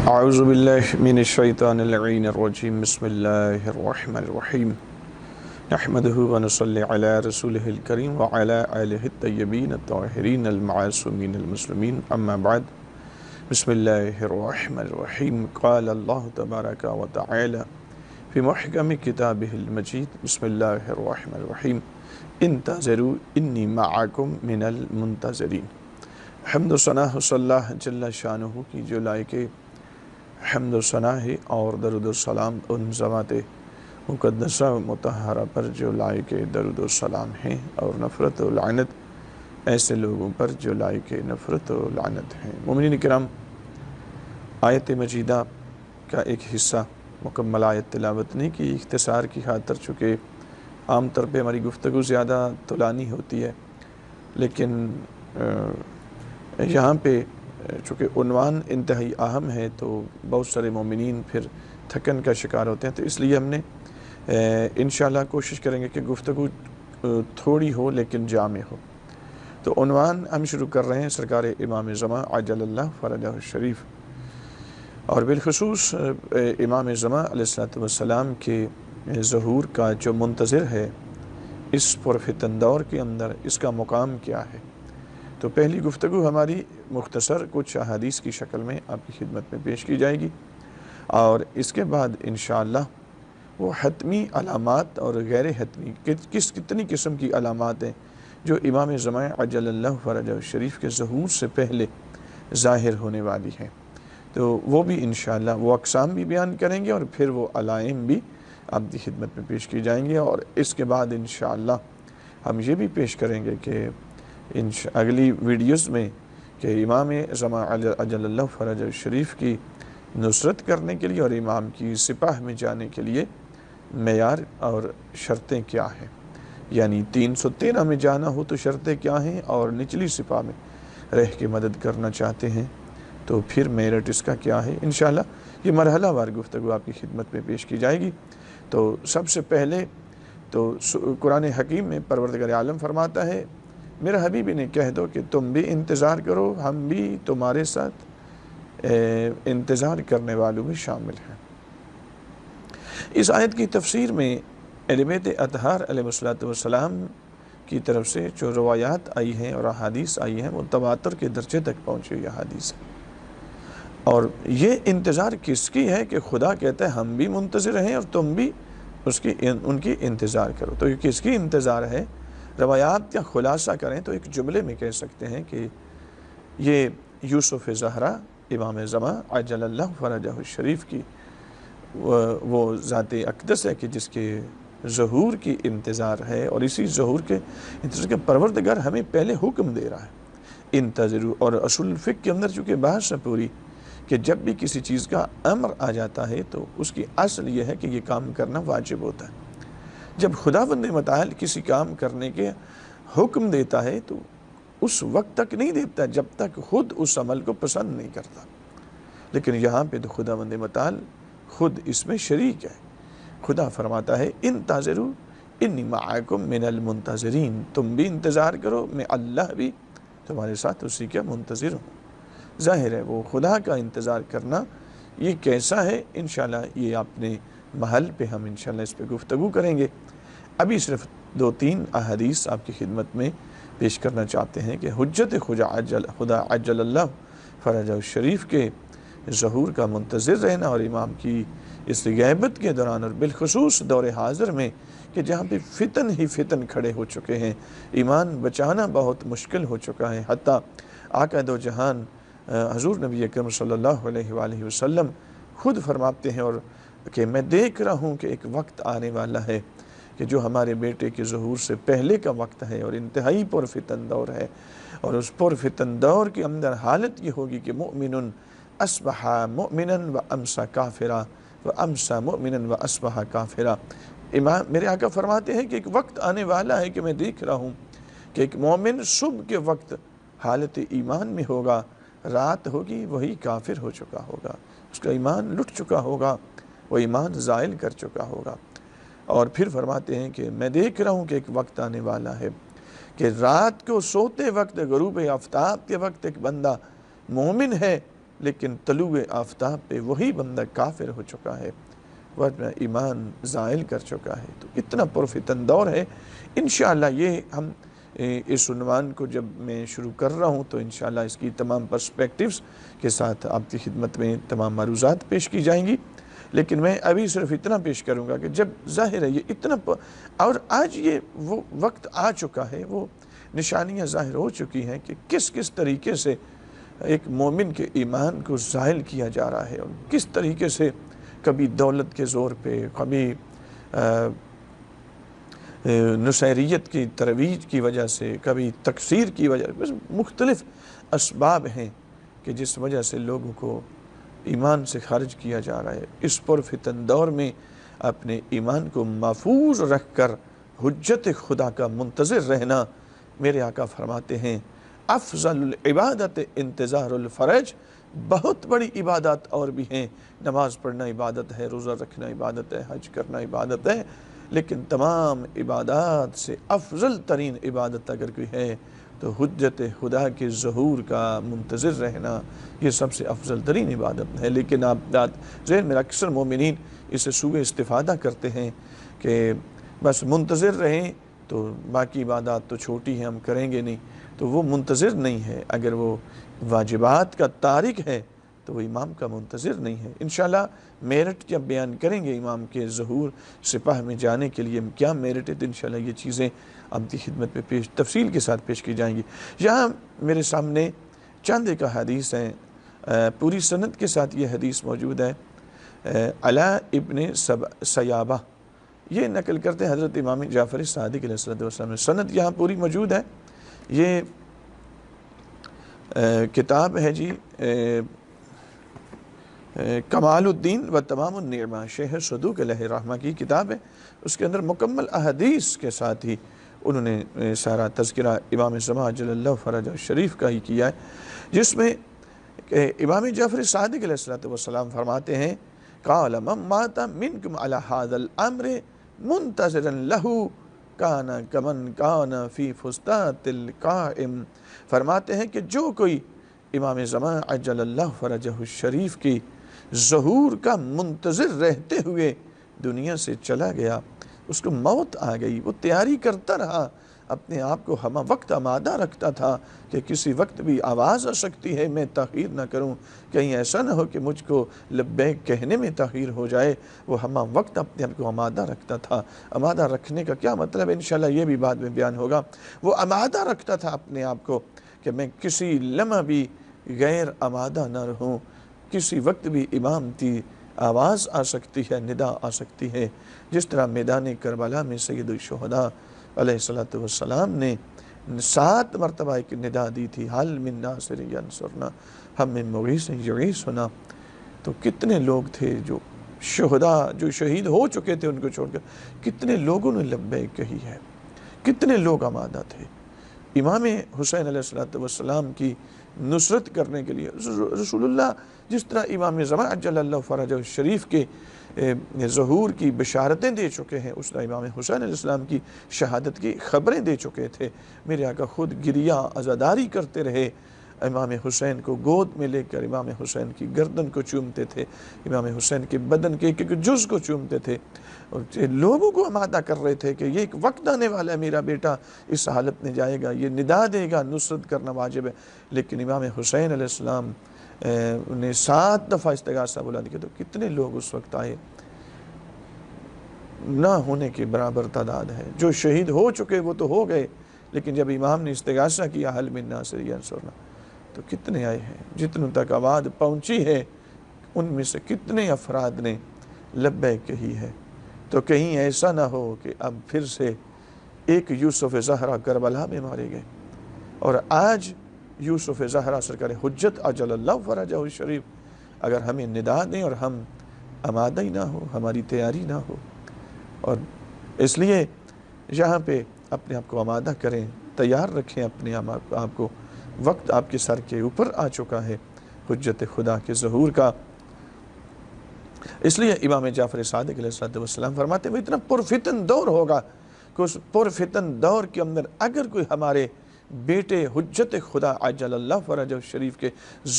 اعوذ باللہ من الشیطان اللعین الرجیم بسم اللہ الرحمن الرحیم نحمدہ ونصلی علی رسولہ الکریم وعلی آلہ الطیبین الطاہرین المعصومین المسلمین اما بعد بسم اللہ الرحمن الرحیم قال اللہ تبارک و تعالی فی محکم کتابہ المجید بسم اللہ الرحمن الرحیم انتظروا انی معکم من المنتظرین۔ حمد و ثنا صلی اللہ جل شانہ کی جو لائق حمد و ثنا ہے اور درود و سلام ان ذوات مقدسہ و مطہرہ پر جو لائق درود و سلام ہیں، اور نفرت و لعنت ایسے لوگوں پر جو لائق نفرت و لعنت ہیں۔ مومنین کرام، آیت مجیدہ کا ایک حصہ مکمل آیت تلاوت نہیں کی، اختصار کی خاطر، چونکہ عام طور پہ ہماری گفتگو زیادہ طولانی ہوتی ہے، لیکن یہاں پہ چونکہ عنوان انتہائی اہم ہے تو بہت سارے مومنین پھر تھکن کا شکار ہوتے ہیں، تو اس لیے ہم نے انشاءاللہ کوشش کریں گے کہ گفتگو تھوڑی ہو لیکن جامع ہو۔ تو عنوان ہم شروع کر رہے ہیں سرکار امام زمان عجل اللہ فرجہ الشریف، اور بالخصوص امام زمان علیہ السلام کے ظہور کا جو منتظر ہے اس پرفتن دور کے اندر، اس کا مقام کیا ہے۔ تو پہلی گفتگو ہماری مختصر کچھ احادیث کی شکل میں آپ کی خدمت میں پیش کی جائے گی، اور اس کے بعد انشاءاللہ وہ حتمی علامات اور غیر حتمی کتنی قسم کی علامات ہیں جو امام زمان عجل اللہ فرجہ الشریف کے ظہور سے پہلے ظاہر ہونے والی ہیں، تو وہ بھی انشاءاللہ وہ اقسام بھی بیان کریں گے، اور پھر وہ علائم بھی آپ کی خدمت میں پیش کی جائیں گے۔ اور اس کے بعد انشاءاللہ ہم یہ بھی پیش کریں گے کہ اگلی ویڈیوز میں کہ امام زمان عجل اللہ فرجہ الشریف کی نصرت کرنے کے لیے اور امام کی سپاہ میں جانے کے لیے معیار اور شرطیں کیا ہیں، یعنی 313 میں جانا ہو تو شرطیں کیا ہیں، اور نچلی سپاہ میں رہ کے مدد کرنا چاہتے ہیں تو پھر میرٹ اس کا کیا ہے۔ انشاءاللہ یہ مرحلہ وار گفتگو آپ کی خدمت میں پیش کی جائے گی۔ تو سب سے پہلے تو قرآن حکیم میں پروردگار عالم فرماتا ہے، میرے حبیبی نے کہہ دو کہ تم بھی انتظار کرو، ہم بھی تمہارے ساتھ انتظار کرنے والوں میں شامل ہیں۔ اس آیت کی تفسیر میں اہل بیت اطہار علیہ السلام کی طرف سے جو روایات آئی ہیں اور احادیث آئی ہیں وہ تواتر کے درجے تک پہنچی ہوئی احادیث ہیں، اور یہ انتظار کس کی ہے کہ خدا کہتا ہے ہم بھی منتظر ہیں اور تم بھی ان کی انتظار کرو۔ تو یہ کس کی انتظار ہے؟ روایات کا خلاصہ کریں تو ایک جملے میں کہہ سکتے ہیں کہ یہ یوسف زہرا امام زمان عجل اللہ فرجہ الشریف کی وہ ذات اقدس ہے کہ جس کے ظہور کی انتظار ہے، اور اسی ظہور کے انتظار کے پروردگار ہمیں پہلے حکم دے رہا ہے انتظروا۔ اور اصول فقہ کے اندر چونکہ بحث ہے پوری کہ جب بھی کسی چیز کا امر آ جاتا ہے تو اس کی اصل یہ ہے کہ یہ کام کرنا واجب ہوتا ہے۔ جب خداوند متعال کسی کام کرنے کے حکم دیتا ہے تو اس وقت تک نہیں دیتا جب تک خود اس عمل کو پسند نہیں کرتا، لیکن یہاں پہ تو خداوند متعال خود اس میں شریک ہے۔ خدا فرماتا ہے انتظروا انی معکم من المنتظرین، تم بھی انتظار کرو، میں اللہ بھی تمہارے ساتھ اسی کا منتظر ہوں۔ ظاہر ہے وہ خدا کا انتظار کرنا یہ کیسا ہے، انشاءاللہ یہ اپنے محل پہ ہم انشاءاللہ اس پہ گفتگو کریں گے۔ ابھی صرف 2-3 احادیث آپ کی خدمت میں پیش کرنا چاہتے ہیں کہ حجت خدا عجل اللہ فرجہ الشریف کے ظہور کا منتظر رہنا، اور امام کی اس غیبت کے دوران، اور بالخصوص دور حاضر میں کہ جہاں پہ فتن ہی فتن کھڑے ہو چکے ہیں، ایمان بچانا بہت مشکل ہو چکا ہے، حتیٰ آقا دو جہان حضور نبی اکرم صلی اللہ علیہ وآلہ وسلم خود فرماتے ہیں اور کہ میں دیکھ رہا ہوں کہ ایک وقت آنے والا ہے کہ جو ہمارے بیٹے کے ظہور سے پہلے کا وقت ہے اور انتہائی پرفتن دور ہے، اور اس پرفتن دور کے اندر حالت یہ ہوگی کہ مؤمن اصبح مؤمنا و امسا کافرا و امسا مؤمنا و اصبح کافرا۔ میرے آقا فرماتے ہیں کہ ایک وقت آنے والا ہے کہ میں دیکھ رہا ہوں کہ ایک مومن صبح کے وقت حالت ایمان میں ہوگا، رات ہوگی وہی کافر ہو چکا ہوگا، اس کا ایمان لٹ چکا ہوگا، وہ ایمان زائل کر چکا ہوگا۔ اور پھر فرماتے ہیں کہ میں دیکھ رہا ہوں کہ ایک وقت آنے والا ہے کہ رات کو سوتے وقت، غروب آفتاب کے وقت ایک بندہ مومن ہے لیکن طلوع آفتاب پہ وہی بندہ کافر ہو چکا ہے، ورنہ ایمان زائل کر چکا ہے۔ تو اتنا پرفتن دور ہے۔ انشاءاللہ یہ ہم اس عنوان کو جب میں شروع کر رہا ہوں تو انشاءاللہ اس کی تمام پرسپیکٹیوز کے ساتھ آپ کی خدمت میں تمام معروضات پیش کی جائیں گی، لیکن میں ابھی صرف اتنا پیش کروں گا کہ جب ظاہر ہے یہ اتنا اور آج یہ وہ وقت آ چکا ہے، وہ نشانیاں ظاہر ہو چکی ہیں کہ کس طریقے سے ایک مومن کے ایمان کو زائل کیا جا رہا ہے، اور کس طریقے سے کبھی دولت کے زور پہ، کبھی نصیریت کی ترویج کی وجہ سے، کبھی تکثیر کی وجہ سے، مختلف اسباب ہیں کہ جس وجہ سے لوگوں کو ایمان سے خارج کیا جا رہا ہے۔ اس پرفتن دور میں اپنے ایمان کو محفوظ رکھ کر حجت خدا کا منتظر رہنا، میرے آقا فرماتے ہیں افضل العبادت انتظار الفرج۔ بہت بڑی عبادات اور بھی ہیں، نماز پڑھنا عبادت ہے، روزہ رکھنا عبادت ہے، حج کرنا عبادت ہے، لیکن تمام عبادات سے افضل ترین عبادت اگر کوئی ہے تو حجت خدا کے ظہور کا منتظر رہنا، یہ سب سے افضل ترین عبادت ہے۔ لیکن آپ ذہن میں اکثر مومنین اسے سوء استفادہ کرتے ہیں کہ بس منتظر رہیں تو باقی عبادات تو چھوٹی ہیں، ہم کریں گے نہیں، تو وہ منتظر نہیں ہے۔ اگر وہ واجبات کا تارک ہے تو وہ امام کا منتظر نہیں ہے۔ انشاءاللہ میرٹ جب بیان کریں گے امام کے ظہور سپاہ میں جانے کے لیے کیا میرٹ ہے، تو انشاءاللہ یہ چیزیں آپ کی خدمت میں تفصیل کے ساتھ پیش کی جائیں گی۔ یہاں میرے سامنے چند ایک حدیث ہیں، پوری سند کے ساتھ یہ حدیث موجود ہے۔ علا ابن سیابہ یہ نقل کرتے ہیں حضرت امام جعفر صادق علیہ السلام نے، سند یہاں پوری موجود ہے۔ یہ کتاب ہے جی کمال الدین و تمام النعمہ، شیخ صدوق علیہ رحمہ کی کتاب ہے۔ اس کے اندر مکمل احادیث کے ساتھ ہی انہوں نے سارا تذکرہ امام زمان عجل اللہ فرجہ شریف کا ہی کیا ہے، جس میں امام جعفر صادق علیہ السلام فرماتے ہیں قال من مات منکم علی ھذا الامر منتظرا لہ کان کمن کان فی فسطاط القائم۔ فرماتے ہیں کہ جو کوئی امام زمان عجل اللہ فرجہ الشریف کی ظہور کا منتظر رہتے ہوئے دنیا سے چلا گیا، اس کو موت آ گئی، وہ تیاری کرتا رہا، اپنے آپ کو ہمہ وقت آمادہ رکھتا تھا کہ کسی وقت بھی آواز آ سکتی ہے، میں تاخیر نہ کروں، کہیں ایسا نہ ہو کہ مجھ کو لبیک کہنے میں تاخیر ہو جائے۔ وہ ہمہ وقت اپنے آپ کو آمادہ رکھتا تھا۔ آمادہ رکھنے کا کیا مطلب ہے انشاءاللہ یہ بھی بعد میں بیان ہوگا۔ وہ آمادہ رکھتا تھا اپنے آپ کو کہ میں کسی لمحہ بھی غیر آمادہ نہ رہوں، کسی وقت بھی امام کی آواز آ سکتی ہے، ندا آ سکتی ہے، جس طرح میدان کربلا میں سید الشہداء علیہ السلام نے 7 مرتبہ ایک ندا دی تھی، حل من ناصر ینصرنا، ہم من مغیث یغیثنا۔ تو کتنے لوگ تھے جو شہداء، جو شہید ہو چکے تھے، ان کو چھوڑ کر کتنے لوگوں نے لبیک کہی ہے، کتنے لوگ آمادہ تھے امام حسین علیہ السلام کی نصرت کرنے کے لیے۔ رسول اللہ جس طرح امام زمان عجل اللہ فرجہ الشریف کے ظہور کی بشارتیں دے چکے ہیں، اس طرح امام حسین علیہ السلام کی شہادت کی خبریں دے چکے تھے۔ میرے آقا خود گریہ عزاداری کرتے رہے، امام حسین کو گود میں لے کر امام حسین کی گردن کو چومتے تھے، امام حسین کے بدن کے ایک جز کو چومتے تھے، اور لوگوں کو آمادہ کر رہے تھے کہ یہ ایک وقت آنے والا ہے، میرا بیٹا اس حالت میں جائے گا، یہ ندا دے گا، نصرت کرنا واجب ہے۔ لیکن امام حسین علیہ السلام نے 7 دفعہ استغاثہ بلند کیا، تو کتنے لوگ اس وقت آئے، نہ ہونے کے برابر تعداد ہے۔ جو شہید ہو چکے وہ تو ہو گئے، لیکن جب امام نے استغاثہ کیا حل من ناصر ینصرنا، تو کتنے آئے ہیں۔ جتنوں تک آواز پہنچی ہے ان میں سے کتنے افراد نے لبیک کہی ہے۔ تو کہیں ایسا نہ ہو کہ اب پھر سے ایک یوسف زہرا کربلا میں مارے گئے، اور آج یوسف زہرا سرکار حجت عجل اللہ فرجہ الشریف اگر ہمیں ندا دیں اور ہم آمادہ ہی نہ ہو، ہماری تیاری نہ ہو، اور اس لیے یہاں پہ اپنے آپ کو آمادہ کریں، تیار رکھیں اپنے آپ کو، وقت آپ کے سر کے اوپر آ چکا ہے حجت خدا کے ظہور کا۔ اس لیے امام جعفر صادق علیہ السلام فرماتے ہیں وہ اتنا پرفتن دور ہوگا کہ اس پرفتن دور کے اندر اگر کوئی ہمارے بیٹے حجت خدا عجل اللہ فرجہ شریف کے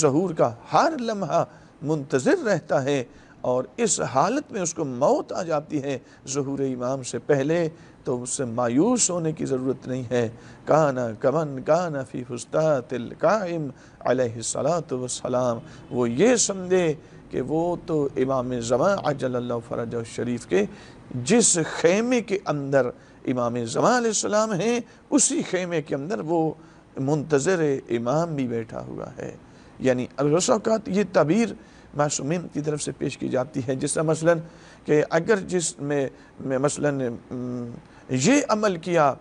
ظہور کا ہر لمحہ منتظر رہتا ہے، اور اس حالت میں اس کو موت آ جاتی ہے ظہور امام سے پہلے، تو اس سے مایوس ہونے کی ضرورت نہیں ہے۔ کانا کمن کانا فی فسطاط القائم علیہ الصلاۃ والسلام، وہ یہ سمجھے کہ وہ تو امام زمان عجل اللہ فرجہ شریف کے جس خیمے کے اندر امام زمان علیہ السلام ہیں، اسی خیمے کے اندر وہ منتظر امام بھی بیٹھا ہوا ہے۔ یعنی بعض اوقات یہ تعبیر معصومین کی طرف سے پیش کی جاتی ہے، جس طرح مثلا کہ اگر جس میں مثلا یہ عمل کیا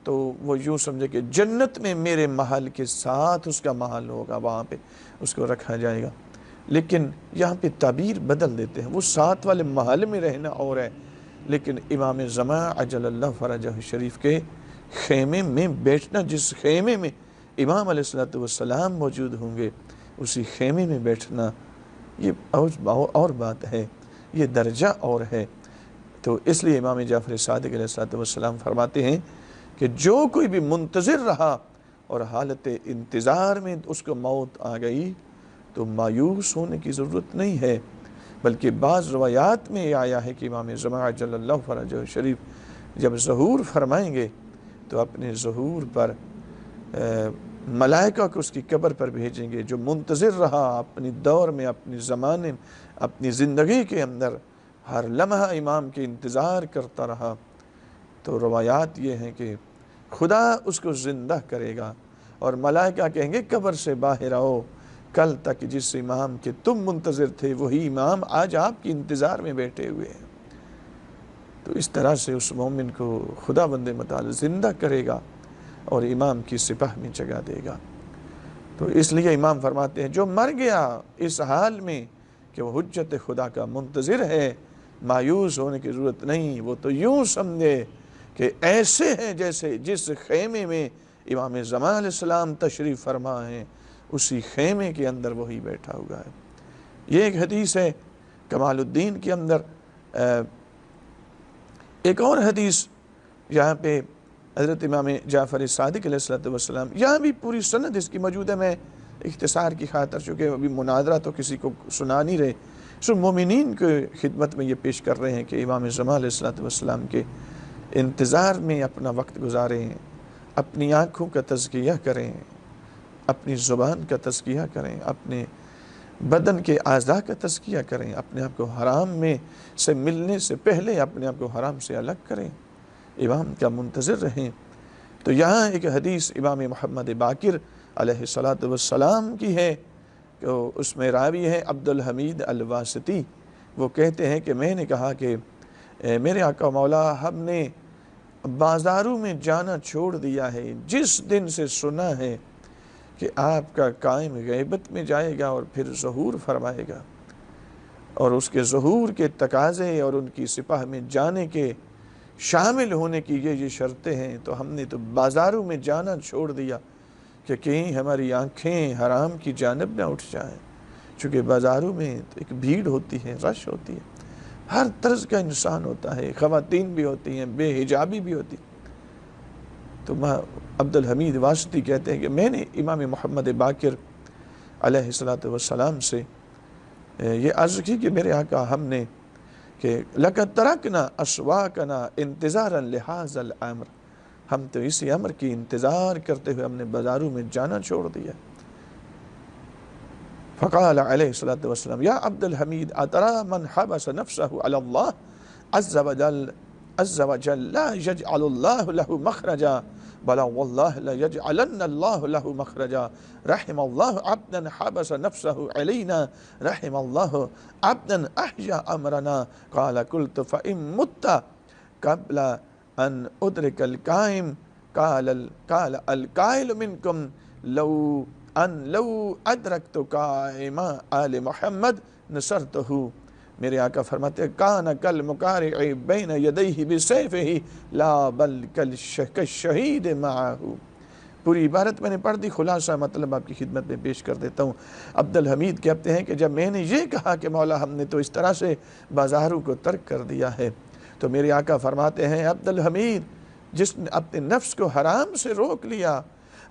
تو وہ یوں سمجھے کہ جنت میں میرے محل کے ساتھ اس کا محل ہوگا، وہاں پہ اس کو رکھا جائے گا، لیکن یہاں پہ تعبیر بدل دیتے ہیں، وہ ساتھ والے محل میں رہنا اور ہے، لیکن امام زمان عجل اللہ فرجہ شریف کے خیمے میں بیٹھنا، جس خیمے میں امام علیہ السلام موجود ہوں گے اسی خیمے میں بیٹھنا، یہ اور بات ہے، یہ درجہ اور ہے۔ تو اس لیے امام جعفر صادق علیہ السلام فرماتے ہیں کہ جو کوئی بھی منتظر رہا اور حالت انتظار میں اس کو موت آ گئی تو مایوس ہونے کی ضرورت نہیں ہے، بلکہ بعض روایات میں یہ آیا ہے کہ امام زمان عجل اللہ فرجہ شریف جب ظہور فرمائیں گے تو اپنے ظہور پر ملائکہ کو اس کی قبر پر بھیجیں گے، جو منتظر رہا اپنی دور میں، اپنی زمانے میں، اپنی زندگی کے اندر ہر لمحہ امام کے انتظار کرتا رہا، تو روایات یہ ہیں کہ خدا اس کو زندہ کرے گا اور ملائکہ کہیں گے قبر سے باہر آؤ، کل تک جس امام کے تم منتظر تھے وہی امام آج آپ کی انتظار میں بیٹھے ہوئے ہیں۔ تو اس طرح سے اس مومن کو خدا بند متعال زندہ کرے گا اور امام کی سپاہ میں جگہ دے گا۔ تو اس لیے امام فرماتے ہیں جو مر گیا اس حال میں کہ وہ حجت خدا کا منتظر ہے، مایوس ہونے کی ضرورت نہیں، وہ تو یوں سمجھے کہ ایسے ہیں جیسے جس خیمے میں امام زمان علیہ السلام تشریف فرما ہیں اسی خیمے کے اندر وہی بیٹھا ہوا ہے۔ یہ ایک حدیث ہے کمال الدین کے اندر۔ ایک اور حدیث یہاں پہ حضرت امام جعفر صادق علیہ السلام، یہاں بھی پوری سند اس کی موجود ہے، میں اختصار کی خاطر چونکہ ابھی مناظرہ تو کسی کو سنا نہیں رہے، سو مومنین کے خدمت میں یہ پیش کر رہے ہیں کہ امام زمان علیہ السلام کے انتظار میں اپنا وقت گزاریں، اپنی آنکھوں کا تزکیہ کریں، اپنی زبان کا تزکیہ کریں، اپنے بدن کے اعضاء کا تزکیہ کریں، اپنے آپ کو حرام میں سے ملنے سے پہلے اپنے آپ کو حرام سے الگ کریں، امام کا منتظر رہیں۔ تو یہاں ایک حدیث امام محمد باقر علیہ السلام کی ہے، کہ اس میں راوی ہے عبد الحمید الواسطی، وہ کہتے ہیں کہ میں نے کہا کہ میرے آقا مولا ہم نے بازاروں میں جانا چھوڑ دیا ہے جس دن سے سنا ہے کہ آپ کا قائم غیبت میں جائے گا اور پھر ظہور فرمائے گا، اور اس کے ظہور کے تقاضے اور ان کی سپاہ میں جانے کے شامل ہونے کی یہ شرطیں ہیں، تو ہم نے تو بازاروں میں جانا چھوڑ دیا کہ کہیں ہماری آنکھیں حرام کی جانب نہ اٹھ جائیں، چونکہ بازاروں میں تو ایک بھیڑ ہوتی ہے، رش ہوتی ہے، ہر طرز کا انسان ہوتا ہے، خواتین بھی ہوتی ہیں، بے حجابی بھی ہوتی۔ تو عبد الحمید واسطی کہتے ہیں کہ میں نے امام محمد باقر علیہ السلام سے یہ عرض کی کہ میرے آقا ہم نے کہ لَقَدْ تَرَكْنَا أَسْوَاقَنَا انتظارًا لِهَذَا الْأَمْرِ، ہم تو اسی امر کی انتظار کرتے ہوئے ہم نے بازاروں میں جانا چھوڑ دیا۔ فقال علیہ السلام یا عبد الحمید اترى من حبس نفسه على الله عز وجل لا يجعل الله له مخرجا بلا والله لا يجعلن الله له مخرجا رحم الله عبدا حبس نفسه علينا رحم الله عبدا احيا امرنا قال قلت فإن مت قبل ان ادرك القائم قال القائل منكم لو ادرکت قائم آل محمد نصرتہ، میرے آقا فرماتے کان کل مقارع بین یدیہ بسیفہ لا بل کالشہید معہ۔ پوری عبارت میں نے پڑھ دی، خلاصہ مطلب آپ کی خدمت میں پیش کر دیتا ہوں۔ عبد الحمید کہتے ہیں کہ جب میں نے یہ کہا کہ مولا ہم نے تو اس طرح سے بازاروں کو ترک کر دیا ہے، تو میرے آقا فرماتے ہیں عبد الحمید جس نے اپنے نفس کو حرام سے روک لیا،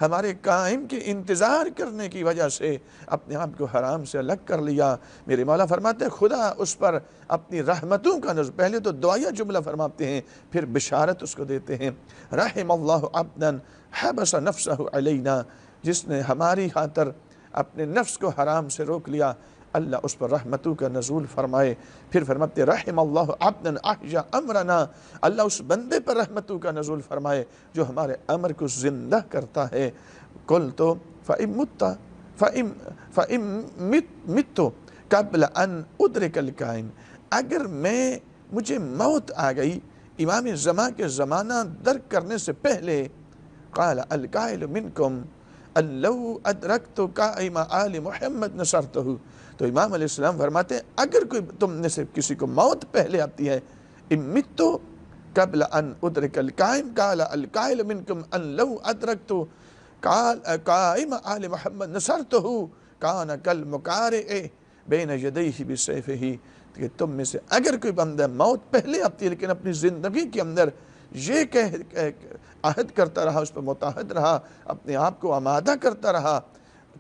ہمارے قائم کے انتظار کرنے کی وجہ سے اپنے آپ کو حرام سے الگ کر لیا۔ میرے مولا فرماتے ہیں خدا اس پر اپنی رحمتوں کا نزول، پہلے تو دعائیہ جملہ فرماتے ہیں، پھر بشارت اس کو دیتے ہیں۔ رحم اللہ عبدا حبس نفسہ علینا، جس نے ہماری خاطر اپنے نفس کو حرام سے روک لیا، اللہ اس پر رحمتوں کا نزول فرمائے۔ پھر فرماتے رحم اللہ عبدا احیا امرنا، اللہ اس بندے پر رحمتوں کا نزول فرمائے جو ہمارے امر کو زندہ کرتا ہے۔ قلت فَإِن مِتُّ قبل ان ادرک القائم، اگر مجھے موت آ گئی امام زمان کے زمانہ درک کرنے سے پہلے، قال القائل منکم ان لو ادرکت قائم آل محمد نصرتہ، تو امام علیہ السلام فرماتے ہیں اگر کوئی تم میں سے کسی کو موت پہلے آتی ہے، امت قبل ان ادرک القائم قال القائل منکم ان لو ادرکت قائم آل محمد نصرتہ کان کالمقارع بین یدیہ بسیفہ، کہ تم میں سے اگر کوئی بندہ موت پہلے آتی ہے لیکن اپنی زندگی کے اندر یہ عہد کرتا رہا، اس پر متعہد رہا، اپنے آپ کو آمادہ کرتا رہا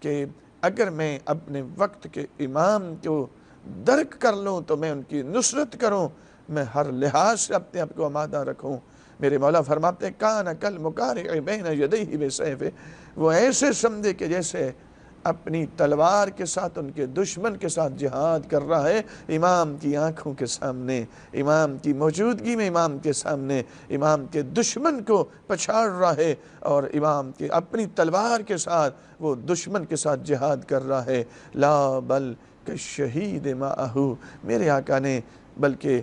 کہ اگر میں اپنے وقت کے امام کو درک کر لوں تو میں ان کی نصرت کروں، میں ہر لحاظ سے اپنے آپ کو آمادہ رکھوں۔ میرے مولا فرماتے ہیں کان کالمقارع بین یدیہ بسیفہ، وہ ایسے سمجھے کہ جیسے اپنی تلوار کے ساتھ ان کے دشمن کے ساتھ جہاد کر رہا ہے، امام کی آنکھوں کے سامنے، امام کی موجودگی میں، امام کے سامنے امام کے دشمن کو پچھاڑ رہا ہے، اور امام کے اپنی تلوار کے ساتھ وہ دشمن کے ساتھ جہاد کر رہا ہے۔ لا بل کالشہید معہ، میرے آقا نے بلکہ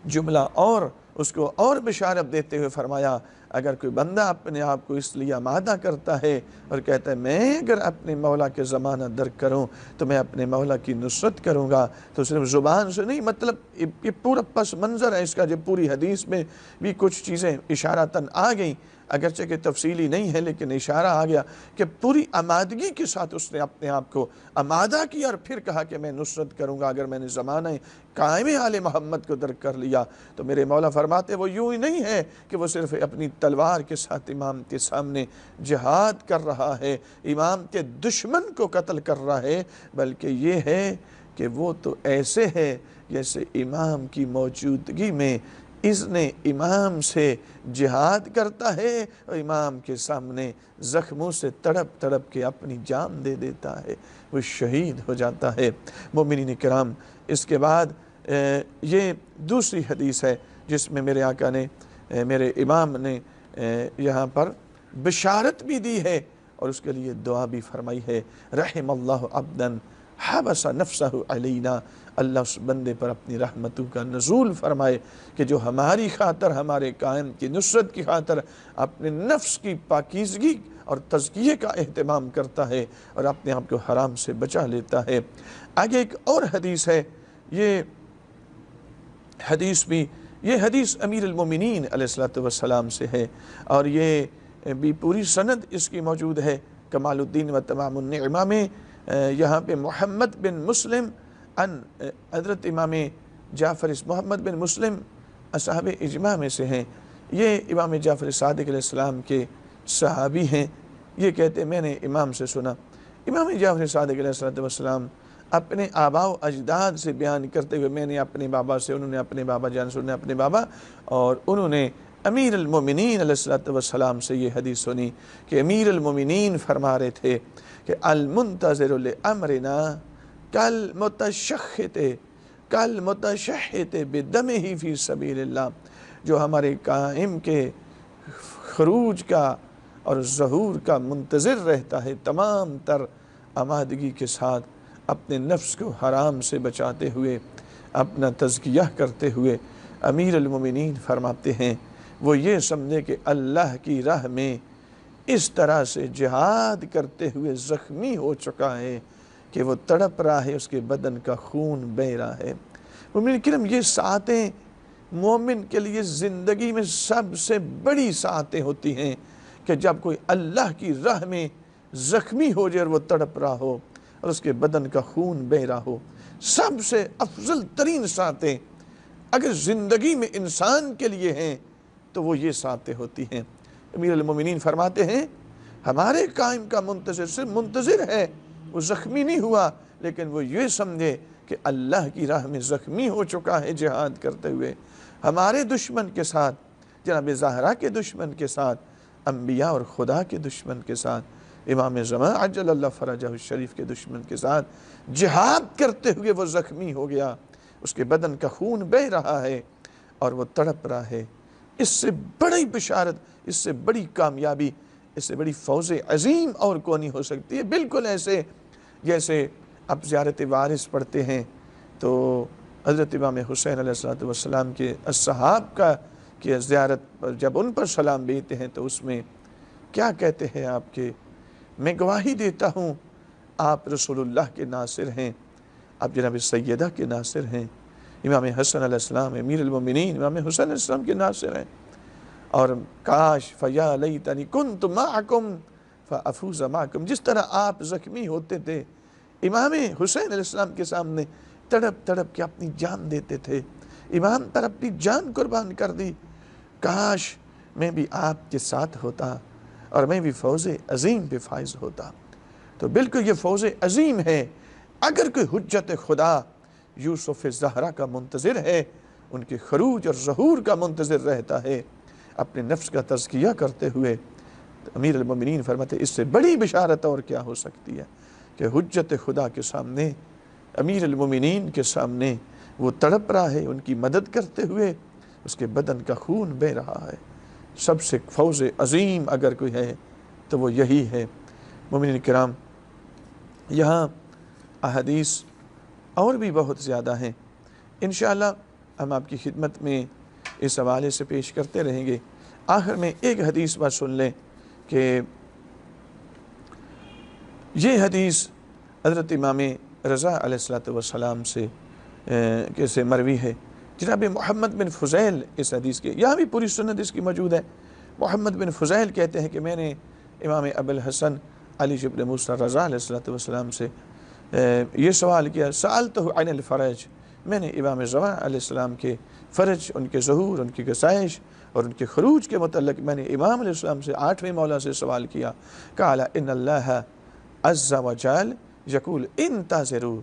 جملہ اور اس کو اور بشارت دیتے ہوئے فرمایا اگر کوئی بندہ اپنے آپ کو اس لیے آمادہ کرتا ہے اور کہتا ہے میں اگر اپنے مولا کے زمانہ درک کروں تو میں اپنے مولا کی نصرت کروں گا، تو صرف زبان سے نہیں، مطلب یہ پورا پس منظر ہے اس کا، جو پوری حدیث میں بھی کچھ چیزیں اشارتاً آ گئیں، اگرچہ کہ تفصیلی نہیں ہے لیکن اشارہ آ گیا کہ پوری آمادگی کے ساتھ اس نے اپنے آپ کو آمادہ کیا، اور پھر کہا کہ میں نصرت کروں گا اگر میں نے زمانہ قائم آل محمد کو درک کر لیا۔ تو میرے مولا فرماتے وہ یوں ہی نہیں ہے کہ وہ صرف اپنی تلوار کے ساتھ امام کے سامنے جہاد کر رہا ہے، امام کے دشمن کو قتل کر رہا ہے، بلکہ یہ ہے کہ وہ تو ایسے ہے جیسے امام کی موجودگی میں اذن امام سے جہاد کرتا ہے اور امام کے سامنے زخموں سے تڑپ تڑپ کے اپنی جان دے دیتا ہے، وہ شہید ہو جاتا ہے۔ مومنین کرام، اس کے بعد یہ دوسری حدیث ہے جس میں میرے آقا نے، میرے امام نے یہاں پر بشارت بھی دی ہے اور اس کے لیے دعا بھی فرمائی ہے۔ رحم اللہ عبدا حبس نفسہ علینا، اللہ اس بندے پر اپنی رحمتوں کا نزول فرمائے کہ جو ہماری خاطر، ہمارے قائم کی نصرت کی خاطر اپنے نفس کی پاکیزگی اور تزکیے کا اہتمام کرتا ہے اور اپنے آپ کو حرام سے بچا لیتا ہے۔ آگے ایک اور حدیث ہے، یہ حدیث امیر المومنین علیہ السلام سے ہے، اور یہ بھی پوری سند اس کی موجود ہے۔ کمال الدین و تمام النعمہ میں یہاں پہ محمد بن مسلم حضرت امام جعفر محمد بن مسلم اصحاب اجماع میں سے ہیں، یہ امام جعفر صادق علیہ السلام کے صحابی ہیں۔ یہ کہتے ہیں میں نے امام سے سنا، امام جعفر صادق علیہ السلام اپنے آباء و اجداد سے بیان کرتے ہوئے، میں نے اپنے بابا سے، انہوں نے اپنے بابا جان سے، انہوں نے اپنے بابا، اور انہوں نے امیر المومنین علیہ السلام سے یہ حدیث سنی کہ امیر المومنین فرما رہے تھے کہ المنتظر لامرنا کالمتشحت بدمہ فی سبیل اللہ، جو ہمارے قائم کے خروج کا اور ظہور کا منتظر رہتا ہے تمام تر آمادگی کے ساتھ، اپنے نفس کو حرام سے بچاتے ہوئے، اپنا تزکیہ کرتے ہوئے، امیر المومنین فرماتے ہیں وہ یہ سمجھے کہ اللہ کی راہ میں اس طرح سے جہاد کرتے ہوئے زخمی ہو چکا ہے کہ وہ تڑپ رہا ہے، اس کے بدن کا خون بہہ رہا ہے۔ مومنین کرام، یہ ساعتیں مومن کے لیے زندگی میں سب سے بڑی ساعتیں ہوتی ہیں کہ جب کوئی اللہ کی راہ میں زخمی ہو جائے اور وہ تڑپ رہا ہو اور اس کے بدن کا خون بہہ رہا ہو۔ سب سے افضل ترین ساعتیں اگر زندگی میں انسان کے لیے ہیں تو وہ یہ ساعتیں ہوتی ہیں۔ امیر المومنین فرماتے ہیں ہمارے قائم کا منتظر صرف منتظر ہے، وہ زخمی نہیں ہوا، لیکن وہ یہ سمجھے کہ اللہ کی راہ میں زخمی ہو چکا ہے جہاد کرتے ہوئے۔ ہمارے دشمن کے ساتھ، جناب زہرا کے دشمن کے ساتھ، انبیاء اور خدا کے دشمن کے ساتھ، امام زمان عجل اللہ فرجہ الشریف کے دشمن کے ساتھ جہاد کرتے ہوئے وہ زخمی ہو گیا، اس کے بدن کا خون بہہ رہا ہے اور وہ تڑپ رہا ہے۔ اس سے بڑی بشارت، اس سے بڑی کامیابی، اس سے بڑی فوز عظیم اور کون نہیں ہو سکتی ہے۔ بالکل ایسے جیسے اب زیارت وارث پڑھتے ہیں تو حضرت امام حسین علیہ السلام کے اصحاب کا کہ زیارت پر جب ان پر سلام بھیجتے ہیں تو اس میں کیا کہتے ہیں آپ کے، میں گواہی دیتا ہوں آپ رسول اللہ کے ناصر ہیں، آپ جناب سیدہ کے ناصر ہیں، امام حسن علیہ السلام امیر المومنین امام حسین علیہ السلام کے ناصر ہیں، اور کاش فیا لیتنی کنت معکم فافوز معکم، جس طرح آپ زخمی ہوتے تھے امام حسین علیہ السلام کے سامنے تڑپ تڑپ کے اپنی جان دیتے تھے، امام پر اپنی جان قربان کر دی، کاش میں بھی آپ کے ساتھ ہوتا اور میں بھی فوز عظیم پہ فائز ہوتا۔ تو بالکل یہ فوز عظیم ہے۔ اگر کوئی حجت خدا یوسف زہرا کا منتظر ہے، ان کے خروج اور ظہور کا منتظر رہتا ہے اپنے نفس کا تزکیہ کرتے ہوئے، تو امیر المومنین فرماتے اس سے بڑی بشارت اور کیا ہو سکتی ہے کہ حجت خدا کے سامنے، امیر المومنین کے سامنے وہ تڑپ رہا ہے ان کی مدد کرتے ہوئے، اس کے بدن کا خون بہہ رہا ہے۔ سب سے فوز عظیم اگر کوئی ہے تو وہ یہی ہے۔ مومنین کرام، یہاں احادیث اور بھی بہت زیادہ ہیں، انشاءاللہ ہم آپ کی خدمت میں اس حوالے سے پیش کرتے رہیں گے۔ آخر میں ایک حدیث بات سن لیں کہ یہ حدیث حضرت امام رضا علیہ السلام سے کیسے مروی ہے، جناب محمد بن فضیل اس حدیث کے، یہاں بھی پوری سند اس کی موجود ہے۔ محمد بن فضیل کہتے ہیں کہ میں نے امام ابو الحسن علی بن موسیٰ رضا علیہ السلام سے یہ سوال کیا، سألتہ عن الفرج، میں نے امام رضا علیہ السلام کے فرج، ان کے ظہور، ان کی گسائش اور ان کے خروج کے متعلق میں نے امام علیہ السلام سے 8ویں مولا سے سوال کیا، قال ان اللہ عز وجل یقول انتظروا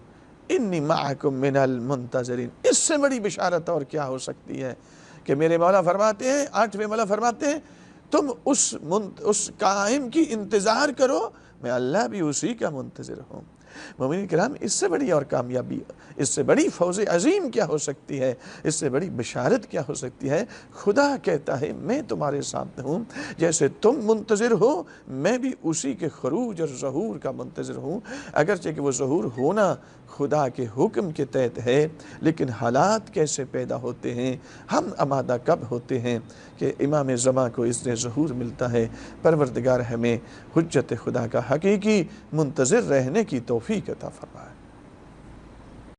انی معکم من المنتظرین۔ اس سے بڑی بشارت اور کیا ہو سکتی ہے کہ میرے مولا فرماتے ہیں، 8ویں مولا فرماتے ہیں تم اس قائم کی انتظار کرو، میں اللہ بھی اسی کا منتظر ہوں۔ مومنین کرام، اس سے بڑی اور کامیابی، اس سے بڑی فوز عظیم کیا ہو سکتی ہے، اس سے بڑی بشارت کیا ہو سکتی ہے؟ خدا کہتا ہے میں تمہارے ساتھ ہوں، جیسے تم منتظر ہو میں بھی اسی کے خروج اور ظہور کا منتظر ہوں۔ اگرچہ کہ وہ ظہور ہونا خدا کے حکم کے تحت ہے، لیکن حالات کیسے پیدا ہوتے ہیں، ہم آمادہ کب ہوتے ہیں کہ امام زمان کو اس نے ظہور ملتا ہے۔ پروردگار ہمیں حجت خدا کا حقیقی منتظر رہنے کی توفیق عطا فرمائے۔